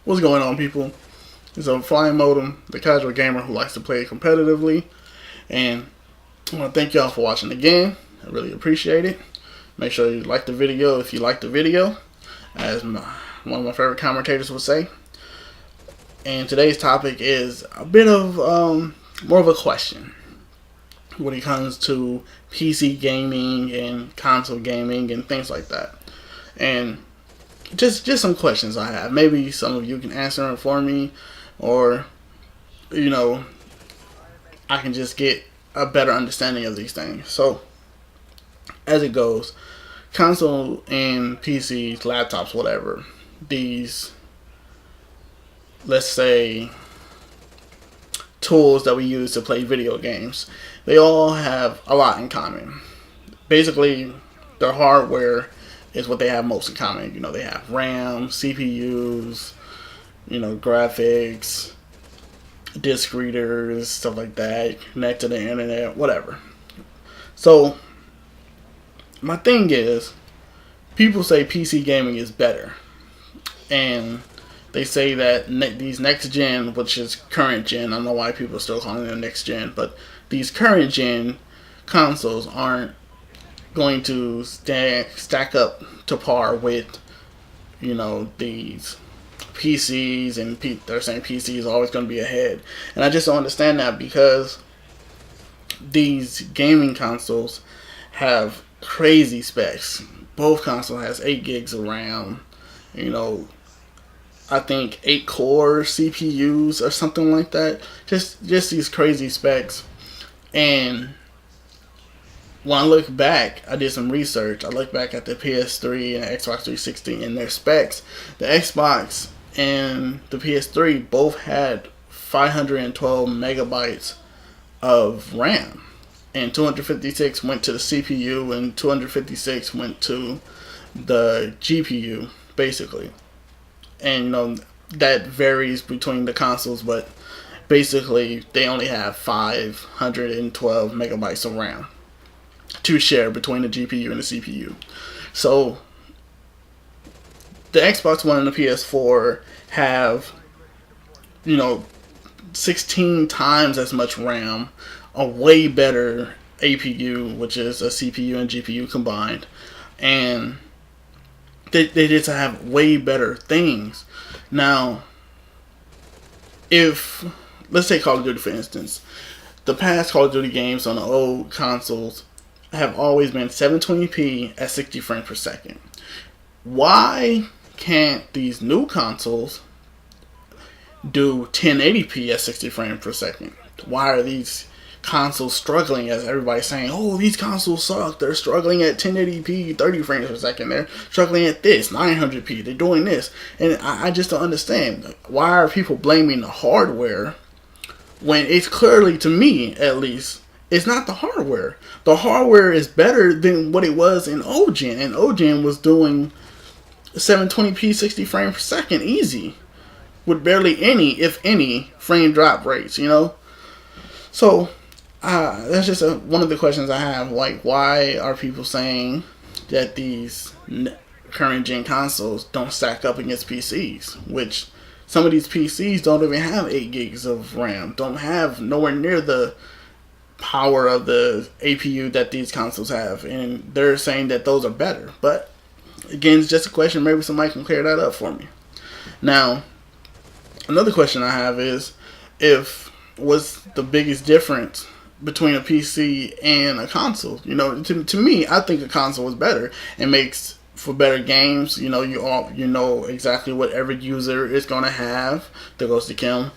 What's going on, people? It's a Flying Modem, the casual gamer who likes to play competitively. And I want to thank y'all for watching again. I really appreciate it. Make sure you like the video if you like the video, as one of my favorite commentators would say. And today's topic is a bit of more of a question when it comes to PC gaming and console gaming and things like that. And just some questions I have. Maybe some of you can answer them for me, or I can just get a better understanding of these things. So, as it goes, console and PCs, laptops, whatever, these, let's say, tools that we use to play video games, they all have a lot in common. Basically, their hardware is what they have most in common. They have RAM, CPUs, graphics, disk readers, stuff like that, connect to the internet, whatever. So, my thing is, people say PC gaming is better. And they say that these next gen, which is current gen, I don't know why people are still calling them next gen, but these current gen consoles aren't going to stack up to par with, these PCs, and they're saying PC is always going to be ahead. And I just don't understand that, because these gaming consoles have crazy specs. Both consoles has 8 gigs of RAM, I think 8 core CPUs or something like that. Just these crazy specs. And when I look back, I did some research. I look back at the PS3 and Xbox 360 and their specs. The Xbox and the PS3 both had 512 megabytes of RAM. And 256 went to the CPU and 256 went to the GPU, basically. And that varies between the consoles, but basically they only have 512 megabytes of RAM to share between the GPU and the CPU. So the Xbox One and the PS4 have 16 times as much RAM, a way better APU, which is a CPU and GPU combined, and they just have way better things. Now, if let's take Call of Duty for instance, the past Call of Duty games on the old consoles have always been 720p at 60 frames per second. Why can't these new consoles do 1080p at 60 frames per second? Why are these consoles struggling, as everybody's saying, oh, these consoles suck, they're struggling at 1080p 30 frames per second, they're struggling at this 900p, they're doing this? And I just don't understand, why are people blaming the hardware when it's clearly, to me at least, it's not the hardware. The hardware is better than what it was in OGen, and OGen was doing 720p 60 frames per second easy, with barely any, if any, frame drop rates, So that's just one of the questions I have. Like, why are people saying that these current gen consoles don't stack up against PCs? Which some of these PCs don't even have 8 gigs of RAM, don't have nowhere near the power of the APU that these consoles have, and they're saying that those are better. But again, it's just a question. Maybe somebody can clear that up for me. Now, another question I have is, what's the biggest difference between a PC and a console? To me, I think a console is better. It makes for better games. You know exactly what every user is going to have. There goes to Kim.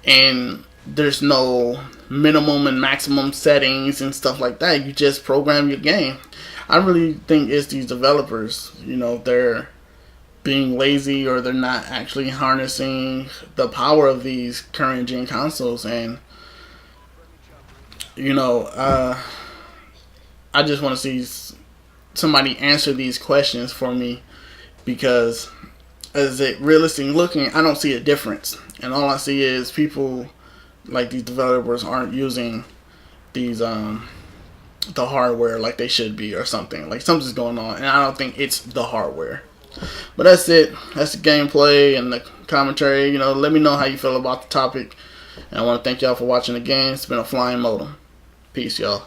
And there's no minimum and maximum settings and stuff like that. You just program your game. I really think it's these developers, they're being lazy, or they're not actually harnessing the power of these current gen consoles. And I just want to see somebody answer these questions for me, because as it realistically looking, I don't see a difference, and all I see is people like these developers aren't using these the hardware like they should be, or something. Like, something's going on, and I don't think it's the hardware. But that's it. That's the gameplay and the commentary. You know, let me know how you feel about the topic. And I want to thank y'all for watching the game. It's been a flying modem. Peace, y'all.